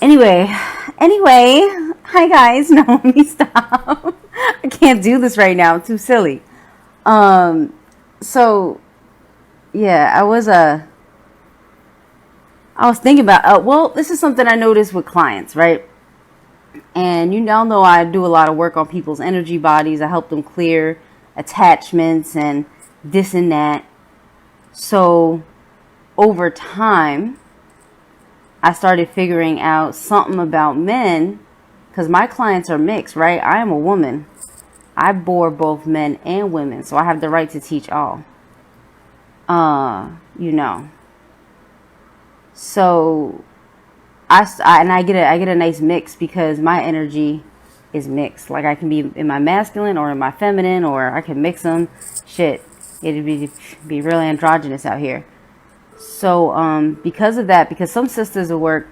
Anyway, hi guys. No, let me stop. I can't do this right now. I'm too silly. Um, so yeah, I was thinking about. Well, this is something I noticed with clients, right? And you all know I do a lot of work on people's energy bodies. I help them clear attachments and this and that. So over time, I started figuring out something about men because my clients are mixed, right? I am a woman. I bore both men and women, so I have the right to teach all. You know. So I get a nice mix because my energy is mixed. Like I can be in my masculine or in my feminine, or I can mix them. Shit, it'd be real androgynous out here. So because of that, because some sisters will work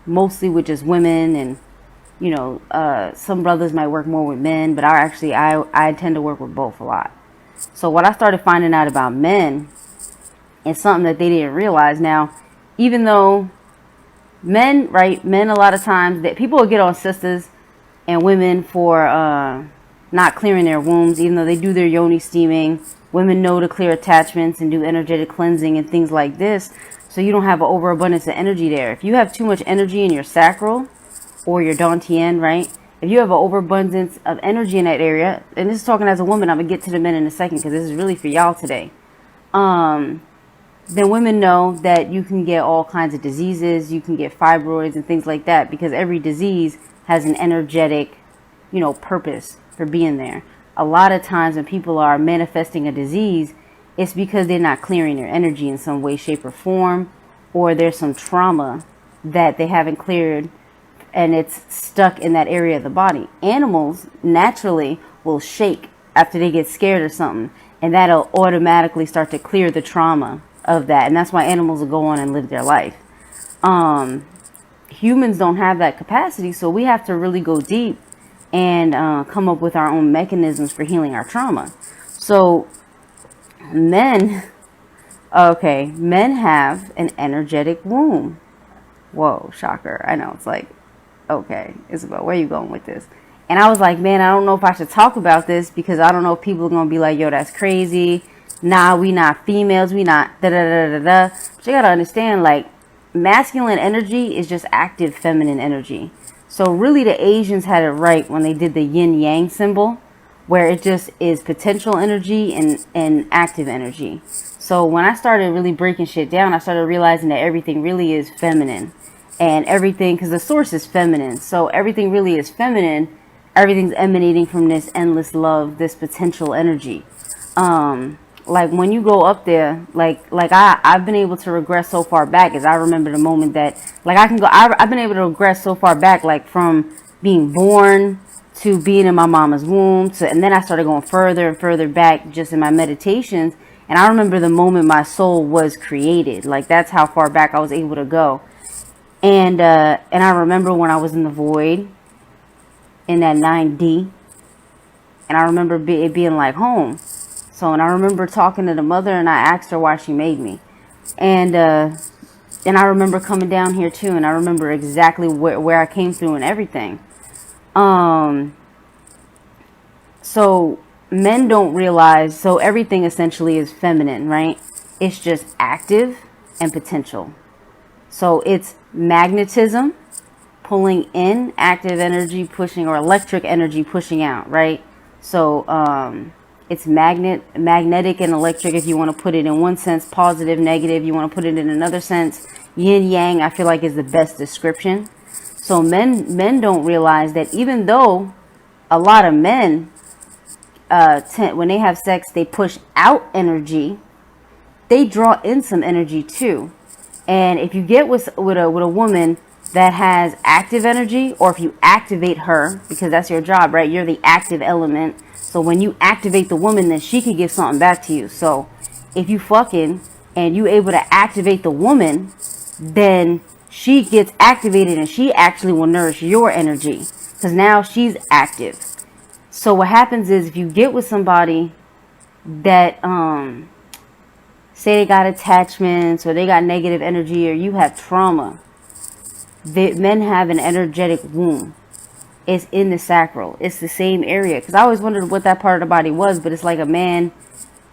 mostly with just women, and some brothers might work more with men, but I tend to work with both a lot. So what I started finding out about men is something that they didn't realize. Now, even though men, right, men a lot of times that people will get on sisters and women for not clearing their wombs, even though they do their yoni steaming. Women know to clear attachments and do energetic cleansing and things like this, so you don't have an overabundance of energy there. If you have too much energy in your sacral or your dantian, right? If you have an overabundance of energy in that area, and this is talking as a woman, I'm gonna get to the men in a second because this is really for y'all today. Then women know that you can get all kinds of diseases, you can get fibroids and things like that, because every disease has an energetic, purpose for being there. A lot of times when people are manifesting a disease, it's because they're not clearing their energy in some way, shape, or form, or there's some trauma that they haven't cleared and it's stuck in that area of the body. Animals naturally will shake after they get scared or something, and that'll automatically start to clear the trauma of that. And that's why animals will go on and live their life. Humans don't have that capacity, so we have to really go deep and come up with our own mechanisms for healing our trauma. So men have an energetic womb. Whoa, shocker. I know, it's like, okay, Isabel, where are you going with this? And I was like, man, I don't know if I should talk about this because I don't know if people are going to be like, yo, that's crazy. Nah, we not females. We not da-da-da-da-da. But you got to understand, like, masculine energy is just active feminine energy. So really the Asians had it right when they did the yin yang symbol, where it just is potential energy and active energy. So when I started really breaking shit down, I started realizing that everything really is feminine. And everything, because the source is feminine. So everything really is feminine. Everything's emanating from this endless love, this potential energy. Like when you go up there, I've been able to regress so far back as I remember the moment that, like, I've been able to regress so far back, like from being born to being in my mama's womb and then I started going further and further back just in my meditations. And I remember the moment my soul was created. Like, that's how far back I was able to go. And I remember when I was in the void in that 9D, and I remember it being like home. So, and I remember talking to the mother, and I asked her why she made me. And I remember coming down here too, and I remember exactly where I came through and everything. So men don't realize, so everything essentially is feminine, right? It's just active and potential. So it's magnetism, pulling in, active energy pushing, or electric energy pushing out, right? So it's magnetic and electric, if you want to put it in one sense, positive, negative, you want to put it in another sense. Yin yang, I feel like, is the best description. So men don't realize that even though a lot of men when they have sex, they push out energy, they draw in some energy too. And if you get with a woman that has active energy, or if you activate her, because that's your job, right? You're the active element. So when you activate the woman, then she can give something back to you. So if you fucking and you able to activate the woman, then she gets activated and she actually will nourish your energy because now she's active. So what happens is, if you get with somebody that say they got attachments or they got negative energy or you have trauma, Men have an energetic womb. It's in the sacral. It's the same area. Because I always wondered what that part of the body was, but it's like a man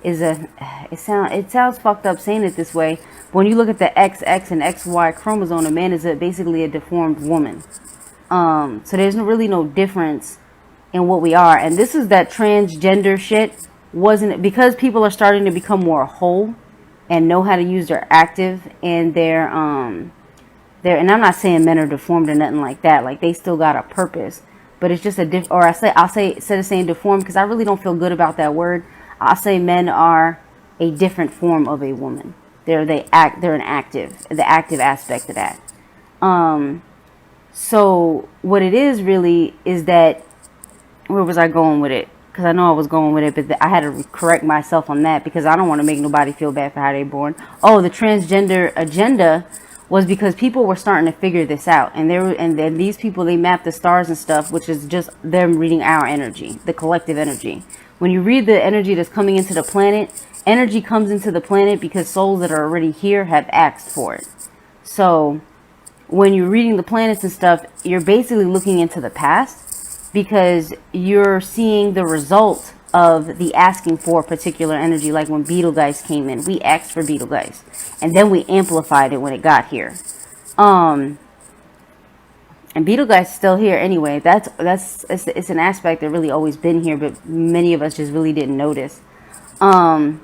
is a. It sounds fucked up saying it this way. But when you look at the XX and XY chromosome, a man is basically a deformed woman. So there's really no difference in what we are. And this is that transgender shit. Wasn't it because people are starting to become more whole and know how to use their active and their and I'm not saying men are deformed or nothing like that. Like, they still got a purpose, but it's just I'll say instead of saying deformed, because I really don't feel good about that word, I'll say men are a different form of a woman. They're the active aspect of that. So what it is really is that, where was I going with it? Because I know I was going with it, but I had to correct myself on that because I don't want to make nobody feel bad for how they're born. Oh, the transgender agenda was because people were starting to figure this out, and then these people, they map the stars and stuff, which is just them reading our energy, the collective energy. When you read the energy that's coming into the planet, energy comes into the planet because souls that are already here have asked for it. So when you're reading the planets and stuff, you're basically looking into the past, because you're seeing the result of the asking for particular energy. Like when Betelgeuse came in, we asked for Betelgeuse, and then we amplified it when it got here. And Betelgeuse is still here anyway. It's an aspect that really always been here, but many of us just really didn't notice. So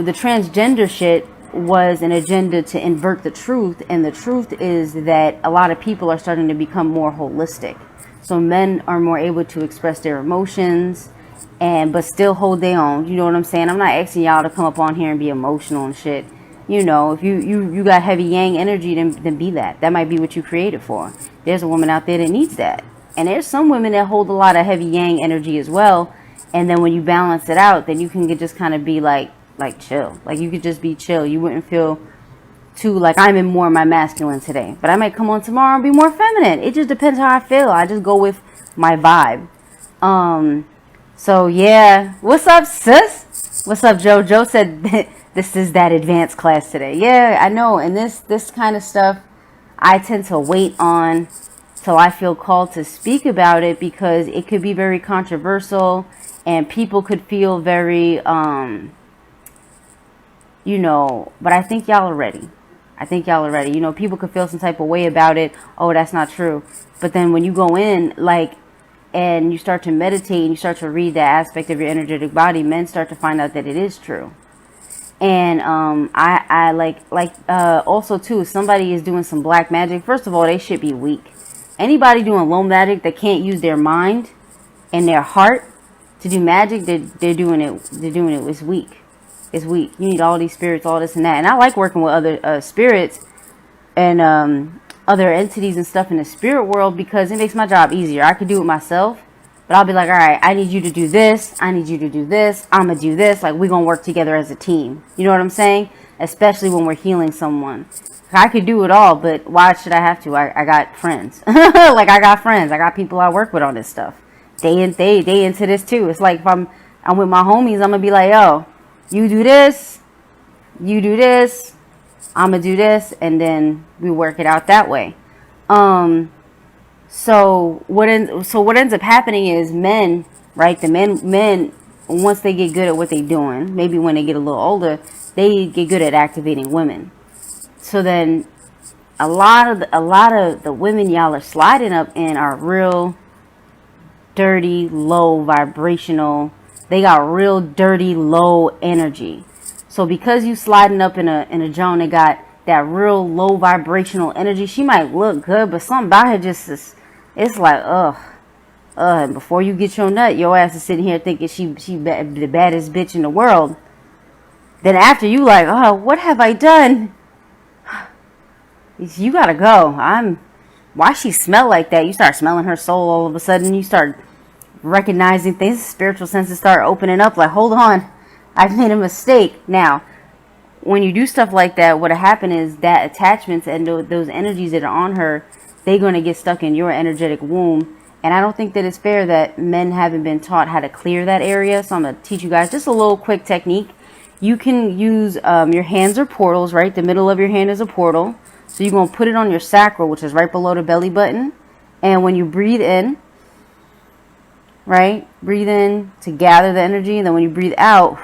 the transgender shit was an agenda to invert the truth, and the truth is that a lot of people are starting to become more holistic. So men are more able to express their emotions, but still hold their own. You know what I'm saying? I'm not asking y'all to come up on here and be emotional and shit. You know, if you got heavy yang energy, then be that. That might be what you created for. There's a woman out there that needs that. And there's some women that hold a lot of heavy yang energy as well. And then when you balance it out, then you can just kind of be like chill. Like, you could just be chill. You wouldn't feel too like I'm in more of my masculine today, but I might come on tomorrow and be more feminine. It just depends how I feel. I just go with my vibe. So yeah, what's up, sis? What's up, Joe? Joe said this is that advanced class today. Yeah, I know. And this kind of stuff, I tend to wait on till I feel called to speak about it, because it could be very controversial and people could feel very but I think y'all are ready. You know, people could feel some type of way about it. Oh, that's not true. But then when you go in, and you start to meditate and you start to read that aspect of your energetic body, men start to find out that it is true. And also too, if somebody is doing some black magic, first of all, they should be weak. Anybody doing low magic that can't use their mind and their heart to do magic, they're doing it. It's weak. It's weak. You need all these spirits, all this and that. And I like working with other spirits and other entities and stuff in the spirit world, because it makes my job easier. I could do it myself, but I'll be like, all right, I need you to do this. I need you to do this. I'm going to do this. Like, we're going to work together as a team. You know what I'm saying? Especially when we're healing someone. I could do it all, but why should I have to? I got friends. I got friends. I got people I work with on this stuff. They into this too. It's like if I'm with my homies, I'm going to be like, yo, you do this, I'm going to do this, and then we work it out that way. So what ends up happening is men, right? The men, once they get good at what they're doing, maybe when they get a little older, they get good at activating women. So then a lot of the women y'all are sliding up in are real dirty, low vibrational. They got real dirty, low energy. So because you sliding up in a zone that got that real low vibrational energy, she might look good, but something about her just is, it's like, and before you get your nut, your ass is sitting here thinking she the baddest bitch in the world. Then after you like, oh, what have I done? You gotta go. Why she smell like that? You start smelling her soul all of a sudden. You start recognizing things, spiritual senses start opening up, like, hold on, I've made a mistake. Now, when you do stuff like that, what'll happen is that attachments and those energies that are on her, they're going to get stuck in your energetic womb. And I don't think that it's fair that men haven't been taught how to clear that area. So I'm going to teach you guys just a little quick technique. You can use your hands are portals, right? The middle of your hand is a portal. So you're going to put it on your sacral, which is right below the belly button. And when you breathe in, right, breathe in to gather the energy. And then when you breathe out,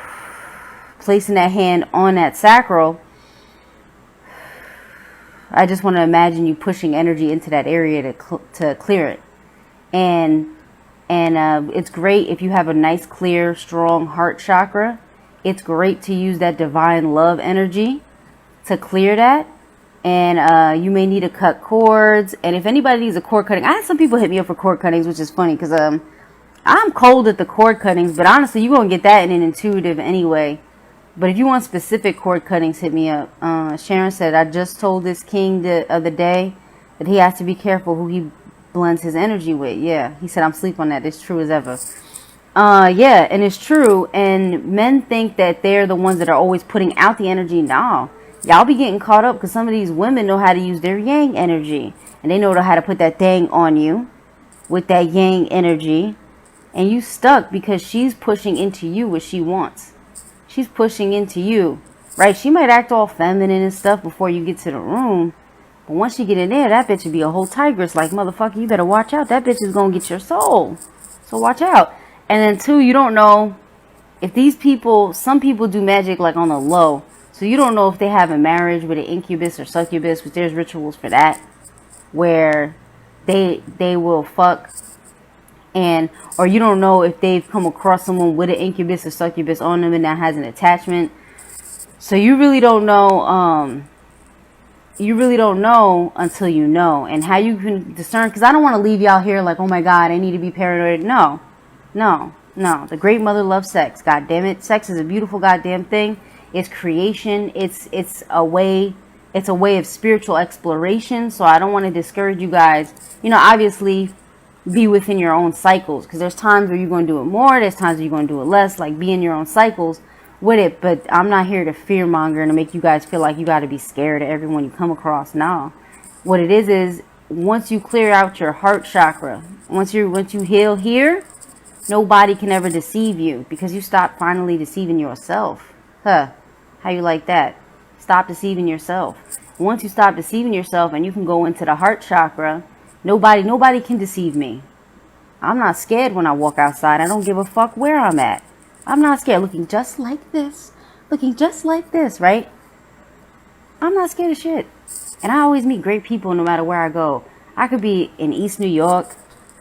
placing that hand on that sacral, I just want to imagine you pushing energy into that area to clear it. And it's great if you have a nice, clear, strong heart chakra. It's great to use that divine love energy to clear that. And you may need to cut cords. And if anybody needs a cord cutting, I had some people hit me up for cord cuttings, which is funny because I'm cold at the cord cuttings. But honestly, you're going to get that in an intuitive anyway. But if you want specific cord cuttings, hit me up. Sharon said, I just told this king the other day that he has to be careful who he blends his energy with. Yeah, he said, I'm sleep on that. It's true as ever. Yeah, and it's true. And men think that they're the ones that are always putting out the energy. No, y'all be getting caught up because some of these women know how to use their yang energy. And they know how to put that thing on you with that yang energy. And you stuck because she's pushing into you what she wants. She's pushing into you, right? She might act all feminine and stuff before you get to the room. But once you get in there, that bitch would be a whole tigress. Like, motherfucker, you better watch out. That bitch is going to get your soul. So watch out. And then, two, you don't know if these people, some people do magic like on the low. So you don't know if they have a marriage with an incubus or succubus, but there's rituals for that. Where they will fuck. And, or you don't know if they've come across someone with an incubus or succubus on them and that has an attachment. So you really don't know, until you know. And how you can discern, because I don't want to leave y'all here like, oh my God, I need to be paranoid. No. The great mother loves sex. God damn it. Sex is a beautiful goddamn thing. It's creation. It's a way of spiritual exploration. So I don't want to discourage you guys. You know, obviously, be within your own cycles, because there's times where you're going to do it more, there's times where you're going to do it less, like be in your own cycles with it. But I'm not here to fearmonger and to make you guys feel like you got to be scared of everyone you come across. No, what it is once you clear out your heart chakra, once you heal here, nobody can ever deceive you, because you stop finally deceiving yourself. How you like that? Stop deceiving yourself. Once you stop deceiving yourself and you can go into the heart chakra, Nobody can deceive me. I'm not scared when I walk outside. I don't give a fuck where I'm at. I'm not scared. Looking just like this, right? I'm not scared of shit. And I always meet great people no matter where I go. I could be in East New York.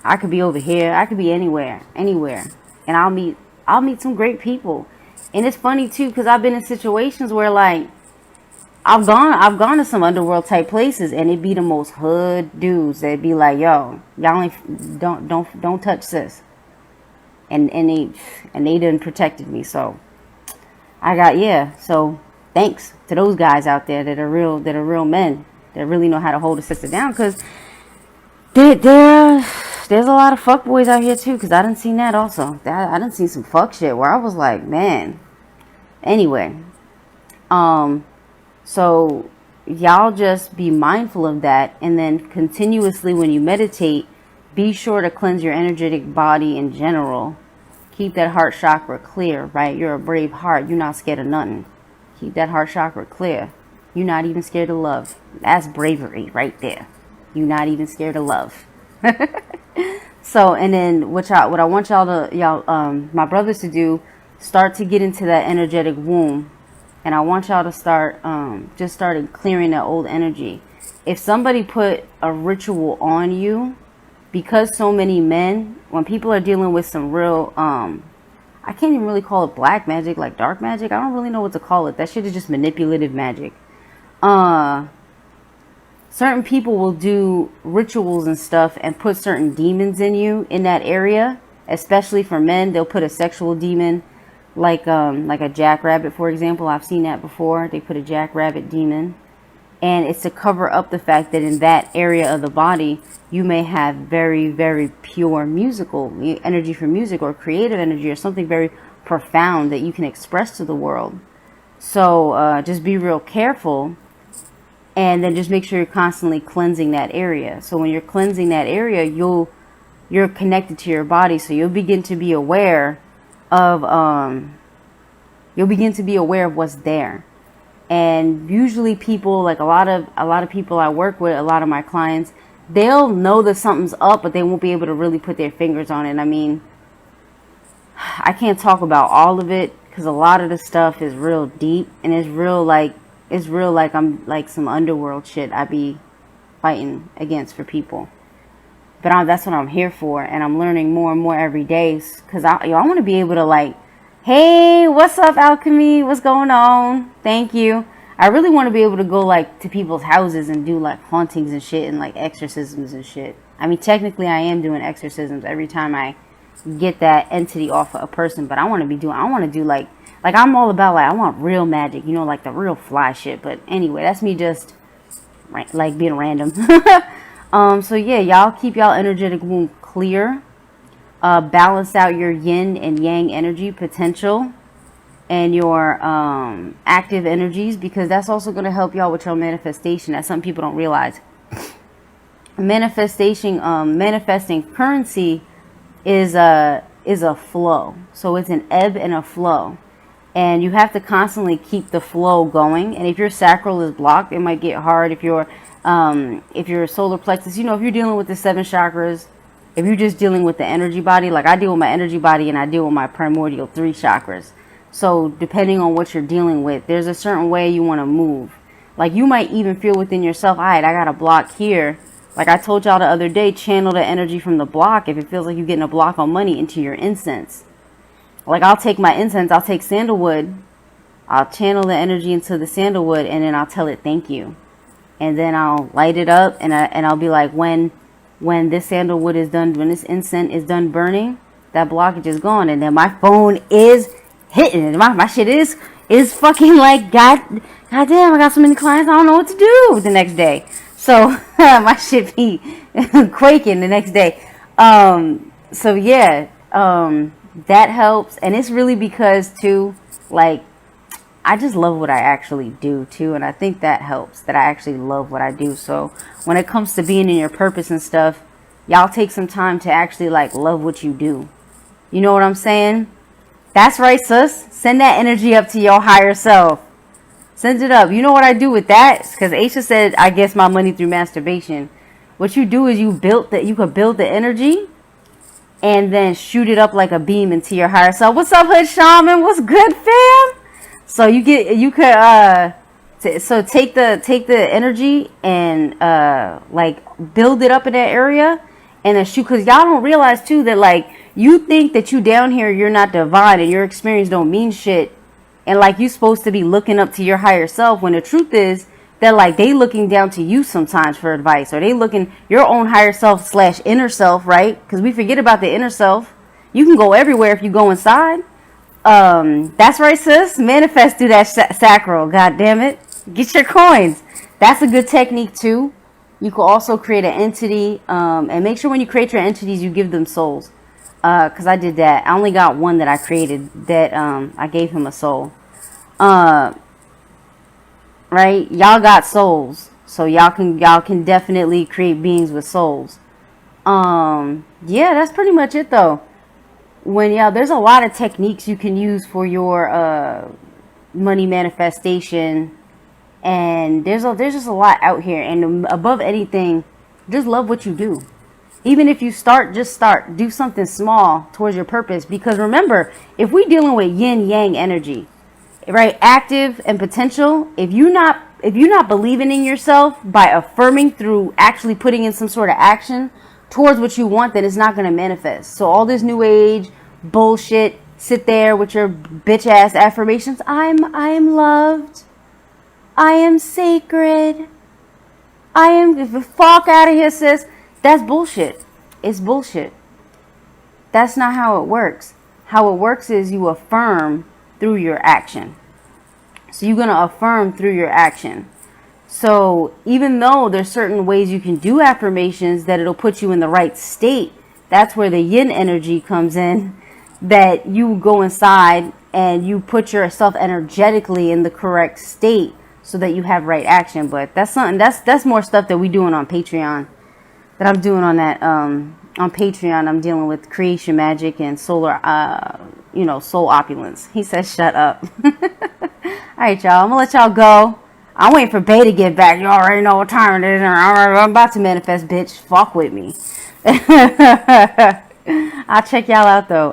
I could be over here. I could be anywhere. And I'll meet some great people. And it's funny too, because I've been in situations where, like, I've gone to some underworld type places, and it be the most hood dudes that be like, yo, y'all ain't, don't touch sis. And they done protected me. So so thanks to those guys out there that are real men that really know how to hold a sister down, because there's a lot of fuck boys out here too, because I done seen that also. I done seen some fuck shit where I was like, man. Anyway, so y'all just be mindful of that, and then continuously when you meditate, be sure to cleanse your energetic body in general. Keep that heart chakra clear, right? You're a brave heart. You're not scared of nothing. Keep that heart chakra clear. You're not even scared of love. That's bravery right there. You're not even scared of love. So, and then what I want my brothers to do, start to get into that energetic womb. And I want y'all to start just starting clearing that old energy. If somebody put a ritual on you, because so many men, when people are dealing with some real, I can't even really call it black magic, like dark magic. I don't really know what to call it. That shit is just manipulative magic. Certain people will do rituals and stuff and put certain demons in you in that area. Especially for men, they'll put a sexual demon. Like a jackrabbit, for example. I've seen that before. They put a jackrabbit demon. And it's to cover up the fact that in that area of the body, you may have very, very pure musical energy for music, or creative energy, or something very profound that you can express to the world. So just be real careful. And then just make sure you're constantly cleansing that area. So when you're cleansing that area, you're connected to your body. So you'll begin to be aware of what's there. And usually people, like a lot of people I work with, a lot of my clients, they'll know that something's up, but they won't be able to really put their fingers on it. I mean, I can't talk about all of it because a lot of the stuff is real deep, and it's real like I'm like some underworld shit I be fighting against for people. But that's what I'm here for, and I'm learning more and more every day because I want to be able to, like, hey, what's up, alchemy? What's going on? Thank you. I really want to be able to go, like, to people's houses and do, like, hauntings and shit and, like, exorcisms and shit. I mean, technically I am doing exorcisms every time I get that entity off of a person, but I want to do like I'm all about, like, I want real magic, like the real fly shit. But anyway, that's me just like being random. So yeah, y'all keep y'all energetic womb clear. Balance out your yin and yang energy potential and your active energies, because that's also going to help y'all with your manifestation. That some people don't realize. Manifesting currency is a flow. So it's an ebb and a flow. And you have to constantly keep the flow going. And if your sacral is blocked, it might get hard. If your solar plexus, if you're dealing with the 7 chakras, if you're just dealing with the energy body, like I deal with my energy body and I deal with my primordial 3 chakras. So depending on what you're dealing with, there's a certain way you want to move. Like you might even feel within yourself, all right, I got a block here. Like I told y'all the other day, channel the energy from the block. If it feels like you're getting a block on money, into your incense. Like I'll take my incense, I'll take sandalwood, I'll channel the energy into the sandalwood, and then I'll tell it thank you. And then I'll light it up, and I'll be like, when this sandalwood is done, when this incense is done burning, that blockage is gone. And then my phone is hitting. My shit is fucking like, God damn, I got so many clients, I don't know what to do the next day. So my shit be quaking the next day. So yeah, that helps. And it's really because too, like, I just love what I actually do too. And I think that helps, that I actually love what I do. So when it comes to being in your purpose and stuff, y'all take some time to actually, like, love what you do. You know what I'm saying? That's right, sis. Send that energy up to your higher self. Send it up. You know what I do with that? Because Aisha said I guess my money through masturbation. What you do is you could build the energy and then shoot it up like a beam into your higher self. What's up, Hood Shaman? What's good, fam? So so take the energy and like build it up in that area and then shoot, because y'all don't realize too that, like, you think that you down here, you're not divine and your experience don't mean shit, and like you supposed to be looking up to your higher self, when the truth is that, like, they looking down to you sometimes for advice, or they looking your own higher self / inner self, right? Because we forget about the inner self. You can go everywhere if you go inside. That's right, sis. Manifest through that sacral. God damn it. Get your coins. That's a good technique too. You can also create an entity, and make sure when you create your entities, you give them souls. Because I did that. I only got one that I created that I gave him a soul. Right? Y'all got souls, so y'all can definitely create beings with souls. Yeah, that's pretty much it though. There's a lot of techniques you can use for your money manifestation, and there's just a lot out here. And above anything, just love what you do. Even if you just start. Do something small towards your purpose. Because remember, if we're dealing with yin yang energy, right, active and potential, if you're not believing in yourself by affirming through actually putting in some sort of action towards what you want, then it's not going to manifest. So all this new age bullshit, sit there with your bitch ass affirmations. I am loved. I am sacred. Fuck out of here, sis. That's bullshit. It's bullshit. That's not how it works. How it works is you affirm through your action. So you're going to affirm through your action. So even though there's certain ways you can do affirmations that it'll put you in the right state, that's where the yin energy comes in, that you go inside and you put yourself energetically in the correct state so that you have right action. But that's more stuff that we doing on Patreon, that I'm doing on that on Patreon. I'm dealing with creation magic and solar soul opulence. He says shut up. right, y'all. I'm gonna let y'all go. I'm waiting for Bay to get back. You already know what time it is. I'm about to manifest, bitch. Fuck with me. I'll check y'all out though.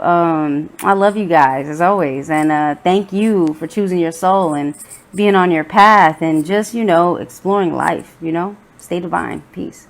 I love you guys as always, and thank you for choosing your soul and being on your path and just exploring life. Stay divine. Peace.